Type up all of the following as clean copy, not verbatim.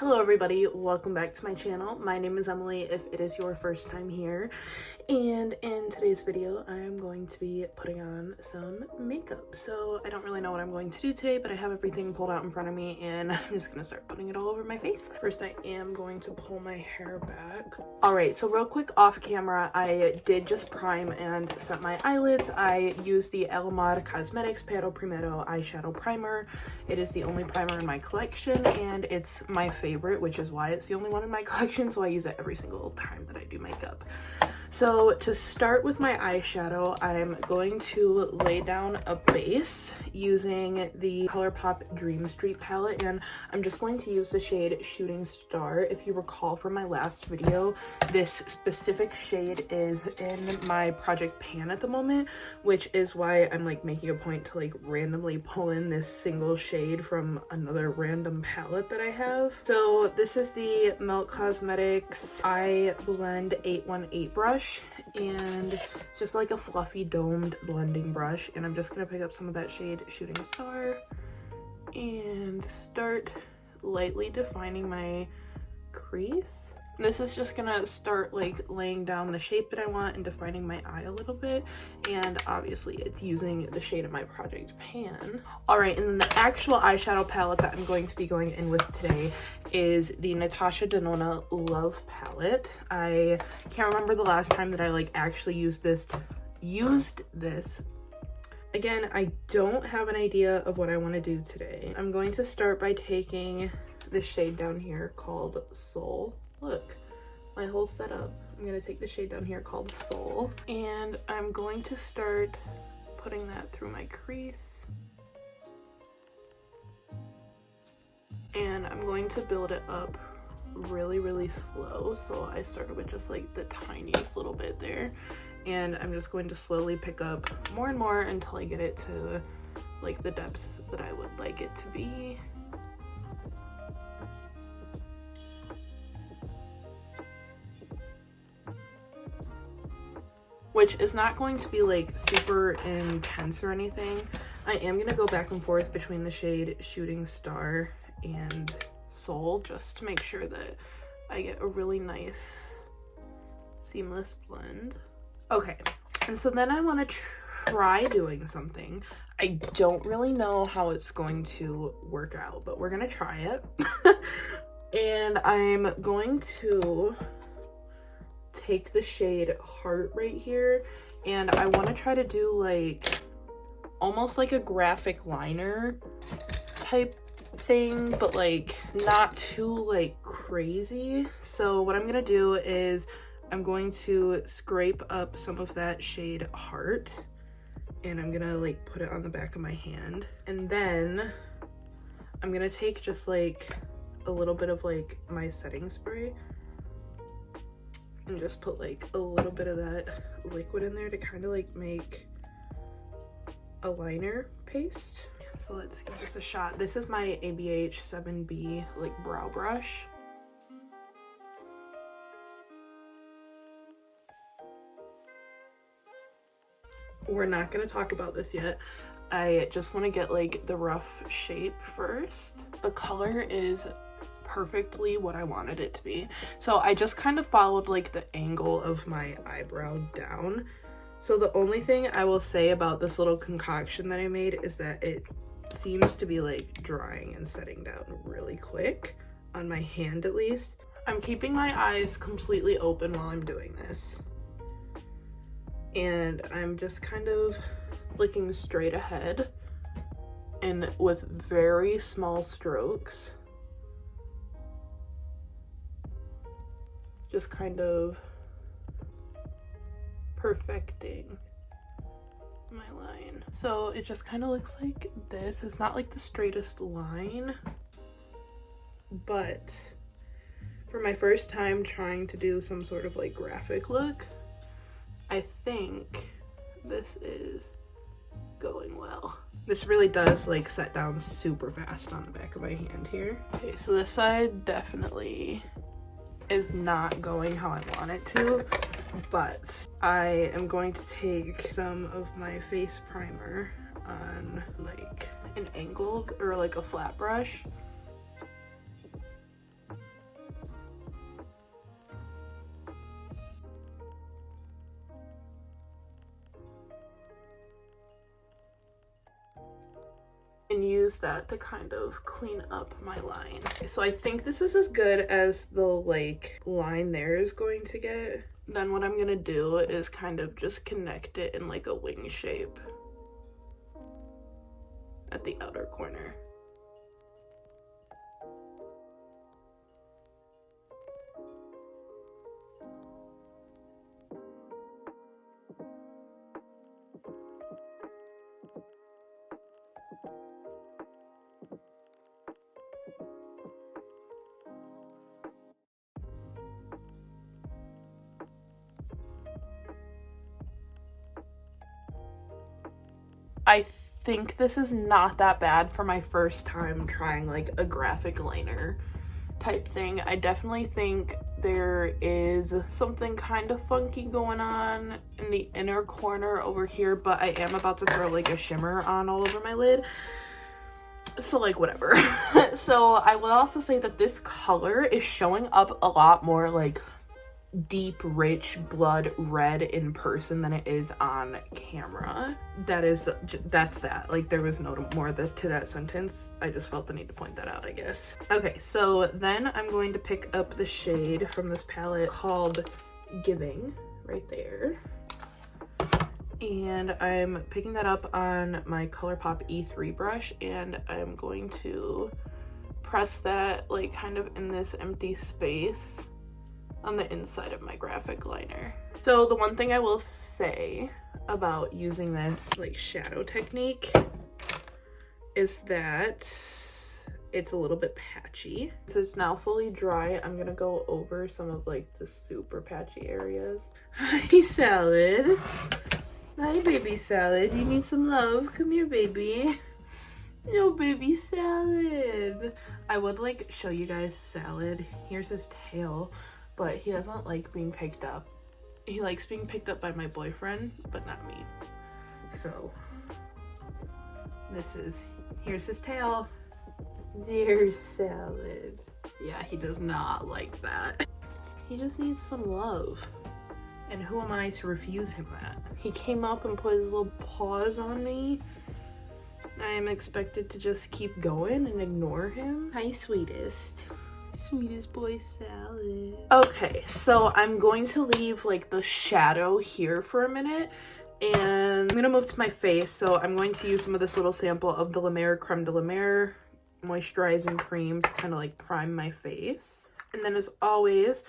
Hello everybody, welcome back to my channel. My name is Emily if it is your first time here, and in today's video I am going to be putting on some makeup. So I don't really know what I'm going to do today, but I have everything pulled out in front of me and I'm just gonna start putting it all over my face. First I am going to pull my hair back. Alright, so real quick off camera, I did just prime and set my eyelids. I used the Alamar Cosmetics Pero Primero eyeshadow primer. It is the only primer in my collection and it's my favorite, which is why it's the only one in my collection, so I use it every single time that I do makeup. So to start with my eyeshadow, I'm going to lay down a base using the ColourPop Dream Street palette, and I'm just going to use the shade Shooting Star. If you recall from my last video, this specific shade is in my project pan at the moment, which is why I'm like making a point to like randomly pull in this single shade from another random palette that I have. So this is the Melt Cosmetics Eye Blend 818 brush, and it's just like a fluffy domed blending brush, and I'm just gonna pick up some of that shade Shooting Star and start lightly defining my crease. This is just gonna start like laying down the shape that I want and defining my eye a little bit, and obviously it's using the shade of my project pan. Alright, and then the actual eyeshadow palette that I'm going to be going in with today is the Natasha Denona Love palette. I can't remember the last time that I like actually used this. Again, I don't have an idea of what I want to do today. I'm going to start by taking this shade down here called Soul. Look, my whole setup. I'm gonna take the shade down here called Soul, and I'm going to start putting that through my crease. And I'm going to build it up really slow. So I started with just like the tiniest little bit there, and I'm just going to slowly pick up more and more until I get it to like the depth that I would like it to be. Which is not going to be like super intense or anything. I am gonna go back and forth between the shade Shooting Star and Soul just to make sure that I get a really nice seamless blend. Okay, and so then I want to try doing something. I don't really know how it's going to work out, but we're gonna try it. And I'm going to take the shade Heart right here, and I want to try to do like almost like a graphic liner type thing, but like not too like crazy. So what I'm gonna do is I'm going to scrape up some of that shade Heart, and I'm gonna like put it on the back of my hand, and then I'm gonna take just like a little bit of like my setting spray and just put like a little bit of that liquid in there to kind of like make a liner paste. So let's give this a shot. This is my ABH 7B like brow brush. We're not going to talk about this yet. I just want to get like the rough shape first. The color is perfectly what I wanted it to be. So I just kind of followed like the angle of my eyebrow down. So the only thing I will say about this little concoction that I made is that it seems to be like drying and setting down really quick on my hand at least. I'm keeping my eyes completely open while I'm doing this. And I'm just kind of looking straight ahead and with very small strokes, just kind of perfecting my line. So it just kind of looks like this. It's not like the straightest line, but for my first time trying to do some sort of like graphic look, I think this is going well. This really does like set down super fast on the back of my hand here. Okay, so this side definitely is not going how I want it to, but I am going to take some of my face primer on like an angled or like a flat brush and use that to kind of clean up my line. So I think this is as good as the like line there is going to get. Then what I'm gonna do is kind of just connect it in like a wing shape at the outer corner. I think this is not that bad for my first time trying like a graphic liner type thing. I definitely think there is something kind of funky going on in the inner corner over here, but I am about to throw like a shimmer on all over my lid. So like whatever. So I will also say that this color is showing up a lot more like deep rich blood red in person than it is on camera. That's that. Like there was no more to that sentence. I just felt the need to point that out, I guess. Okay, so then I'm going to pick up the shade from this palette called Giving right there, and I'm picking that up on my ColourPop E3 brush, and I'm going to press that like kind of in this empty space on the inside of my graphic liner. So the one thing I will say about using this like shadow technique is that it's a little bit patchy. So it's now fully dry. I'm gonna go over some of like the super patchy areas. Hi, Salad. Hi, baby Salad. You need some love? Come here, baby. No, baby Salad. I would like show you guys Salad. Here's his tail, but he doesn't like being picked up. He likes being picked up by my boyfriend, but not me. So here's his tail. There's Salad. Yeah, he does not like that. He just needs some love. And who am I to refuse him that? He came up and put his little paws on me. I am expected to just keep going and ignore him. Hi, sweetest. Sweetest boy Salad. Okay, so I'm going to leave like the shadow here for a minute, and I'm gonna move to my face. So I'm going to use some of this little sample of the La Mer Creme de la Mer moisturizing cream to kind of like prime my face. And then as always,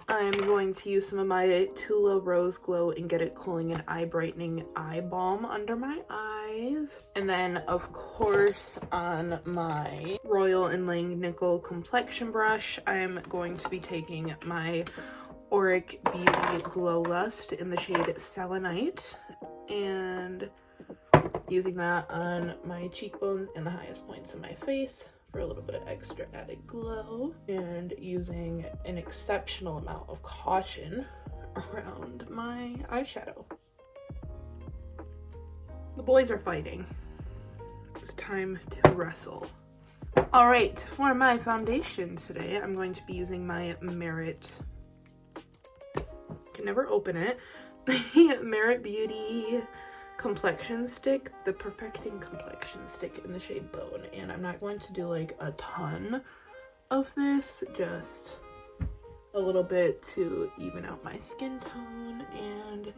I'm going to use some of my Tula Rose Glow and Get It Cooling and Eye Brightening Eye Balm under my eyes. And then, of course, on my Royal and Lang Nickel complexion brush, I'm going to be taking my Auric Beauty Glow Lust in the shade Selenite and using that on my cheekbones and the highest points of my face for a little bit of extra added glow, and using an exceptional amount of caution around my eyeshadow. The boys are fighting. It's time to wrestle. All right, for my foundation today, I'm going to be using my Merit, can never open it, Merit Beauty complexion stick, the Perfecting complexion stick in the shade Bone. And I'm not going to do like a ton of this, just a little bit to even out my skin tone and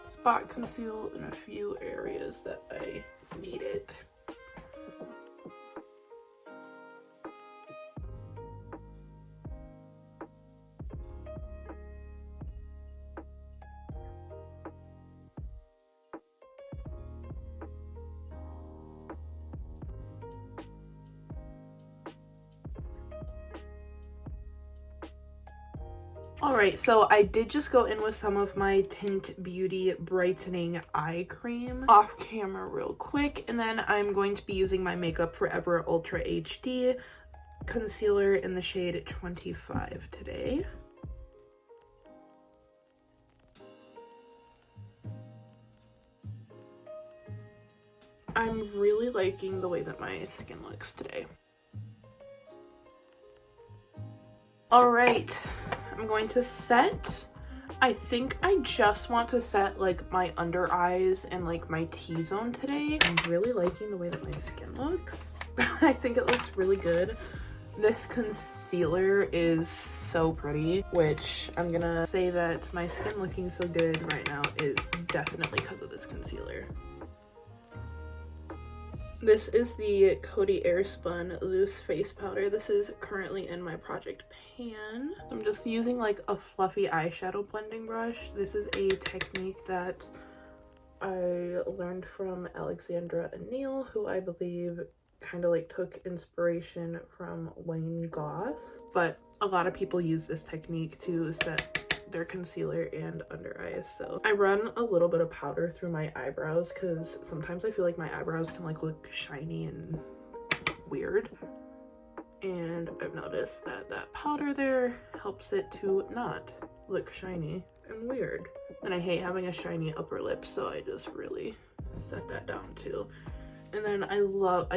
spot conceal in a few areas that I need it. Alright, so I did just go in with some of my Tint Beauty Brightening Eye Cream off camera real quick, and then I'm going to be using my Makeup Forever Ultra HD concealer in the shade 25 today. I'm really liking the way that my skin looks today. Alright, I'm going to set I think I just want to set like my under eyes and like my T-zone today. I'm really liking the way that my skin looks. I think it looks really good. This concealer is so pretty, which I'm gonna say that my skin looking so good right now is definitely because of this concealer. This is the Coty Airspun Loose Face Powder. This is currently in my project pan. I'm just using like a fluffy eyeshadow blending brush. This is a technique that I learned from Alexandra Anil, who I believe kind of like took inspiration from Wayne Goss. But a lot of people use this technique to set their concealer and under eyes. So I run a little bit of powder through my eyebrows because sometimes I feel like my eyebrows can like look shiny and weird, and I've noticed that that powder there helps it to not look shiny and weird. And I hate having a shiny upper lip, so I just really set that down too. And then I love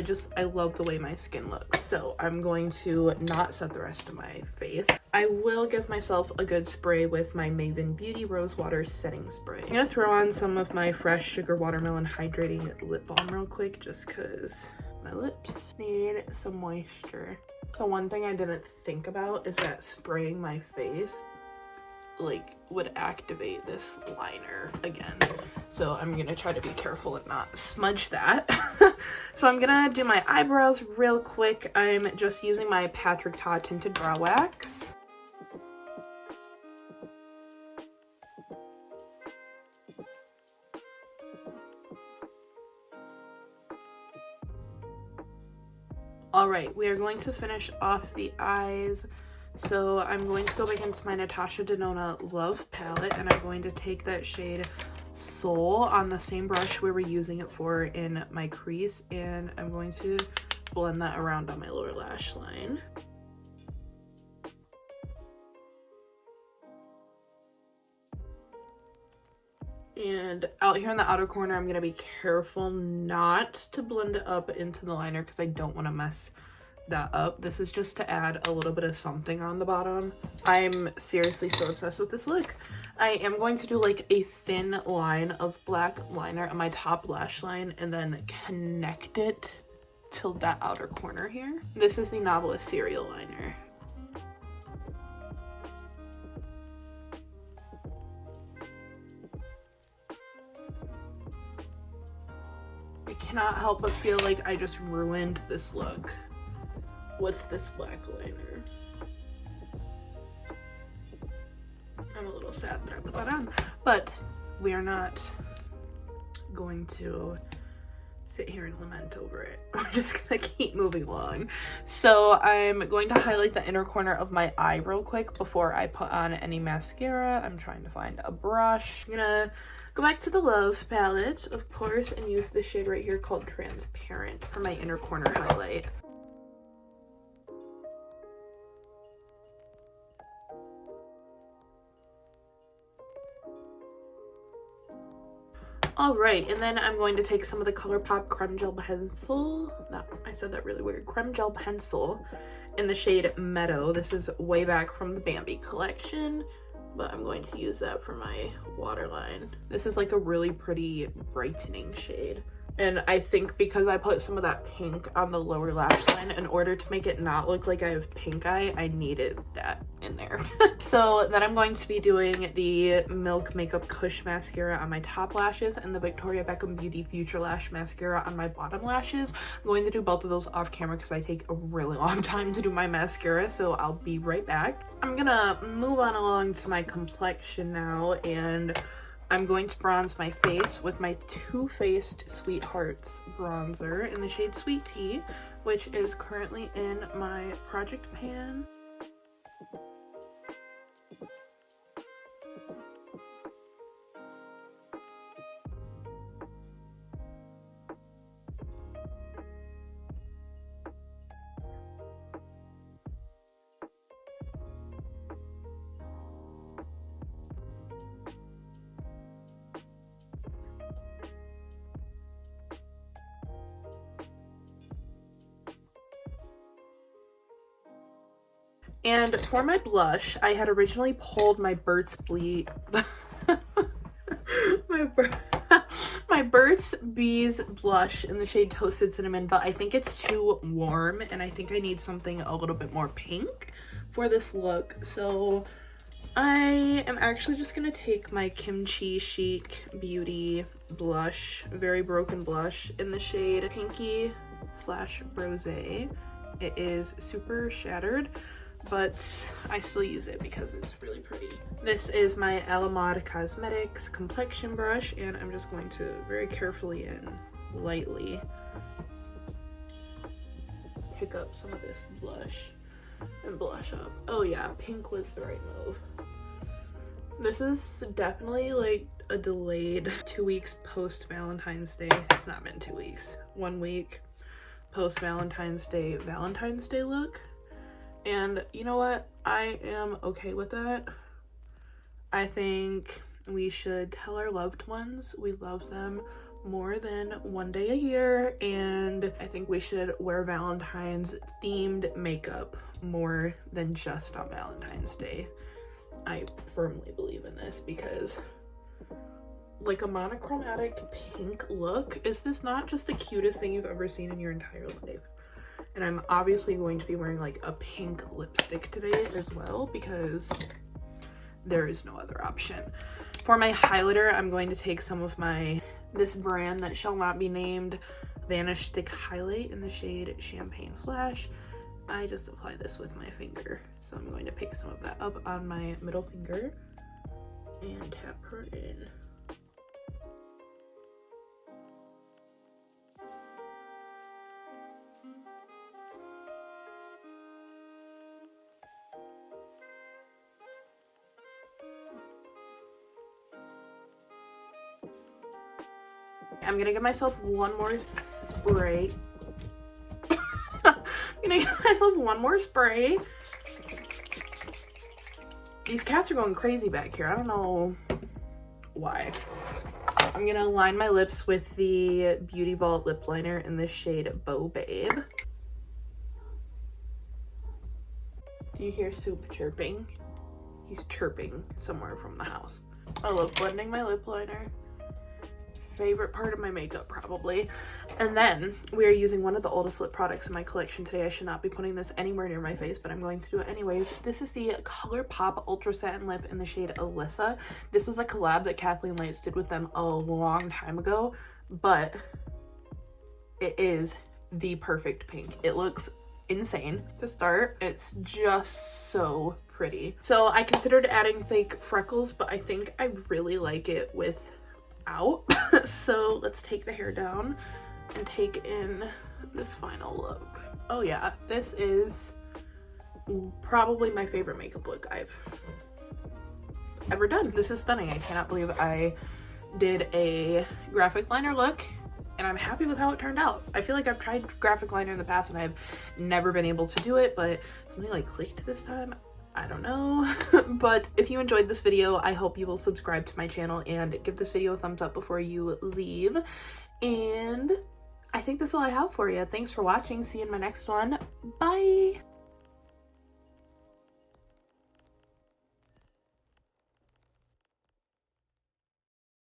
the way my skin looks, so I'm going to not set the rest of my face. I will give myself a good spray with my Maven Beauty Rose Water Setting Spray. I'm gonna throw on some of my Fresh Sugar Watermelon Hydrating Lip Balm real quick, just because my lips need some moisture. So one thing I didn't think about is that spraying my face like would activate this liner again, so I'm gonna try to be careful and not smudge that. So I'm gonna do my eyebrows real quick. I'm just using my Patrick Ta Tinted Brow Wax. All right, we are going to finish off the eyes. So I'm going to go back into my Natasha Denona Love palette, and I'm going to take that shade Soul on the same brush we were using it for in my crease, and I'm going to blend that around on my lower lash line. And out here in the outer corner, I'm going to be careful not to blend it up into the liner because I don't want to mess that up. This is just to add a little bit of something on the bottom. I'm seriously so obsessed with this look. I am going to do like a thin line of black liner on my top lash line and then connect it to that outer corner here. This is the Novelist Cereal Liner. I cannot help but feel like I just ruined this look with this black liner. I'm a little sad that I put that on, but we are not going to sit here and lament over it. We're just gonna keep moving along. So I'm going to highlight the inner corner of my eye real quick before I put on any mascara. I'm trying to find a brush. I'm gonna go back to the Love palette, of course, and use this shade right here called Transparent for my inner corner highlight. All right, and then I'm going to take some of the ColourPop Creme Gel Pencil. No, I said that really weird. Creme Gel Pencil in the shade Meadow. This is way back from the Bambi collection, but I'm going to use that for my waterline. This is like a really pretty brightening shade. And I think because I put some of that pink on the lower lash line, in order to make it not look like I have pink eye, I needed that in there. So then I'm going to be doing the Milk Makeup Kush Mascara on my top lashes and the Victoria Beckham Beauty Future Lash Mascara on my bottom lashes. I'm going to do both of those off camera because I take a really long time to do my mascara, so I'll be right back. I'm gonna move on along to my complexion now, and I'm going to bronze my face with my Too Faced Sweethearts bronzer in the shade Sweet Tea, which is currently in my project pan. And for my blush, I had originally pulled my Burt's Bees my Burt's Bees blush in the shade Toasted Cinnamon, but I think it's too warm and I think I need something a little bit more pink for this look. So I am actually just gonna take my Kimchi Chic Beauty blush, Very Broken blush, in the shade Pinky / Rosé. It is super shattered, but I still use it because it's really pretty. This is my Alamod Cosmetics complexion brush, and I'm just going to very carefully and lightly pick up some of this blush and blush up. Oh yeah, pink was the right move. This is definitely like a delayed 2 weeks post Valentine's Day. It's not been 2 weeks, 1 week post Valentine's Day look. And you know what? I am okay with that. I think we should tell our loved ones we love them more than 1 day a year, and I think we should wear Valentine's themed makeup more than just on Valentine's Day. I firmly believe in this because like a monochromatic pink look, is this not just the cutest thing you've ever seen in your entire life? And I'm obviously going to be wearing like a pink lipstick today as well because there is no other option. For my highlighter, I'm going to take some of this brand that shall not be named Vanish Stick Highlight in the shade Champagne Flash. I just apply this with my finger. So I'm going to pick some of that up on my middle finger and tap her in. I'm gonna give myself one more spray. I'm gonna give myself one more spray. These cats are going crazy back here. I don't know why. I'm gonna line my lips with the Beauty Vault lip liner in the shade Beau Babe. Do you hear Soup chirping? He's chirping somewhere from the house. I love blending my lip liner. Favorite part of my makeup probably. And then we are using one of the oldest lip products in my collection today. I should not be putting this anywhere near my face, but I'm going to do it anyways. This is the ColourPop Ultra Satin Lip in the shade Alyssa. This was a collab that Kathleen Lights did with them a long time ago, but it is the perfect pink. It looks insane. To start, it's just so pretty. So I considered adding fake freckles, but I think I really like it without. So let's take the hair down and take in this final look. Oh yeah, this is probably my favorite makeup look I've ever done. This is stunning. I cannot believe I did a graphic liner look, and I'm happy with how it turned out. I feel like I've tried graphic liner in the past and I've never been able to do it, but something like clicked this time. I don't know. But if you enjoyed this video, I hope you will subscribe to my channel and give this video a thumbs up before you leave. And I think that's all I have for you. Thanks for watching. See you in my next one. Bye.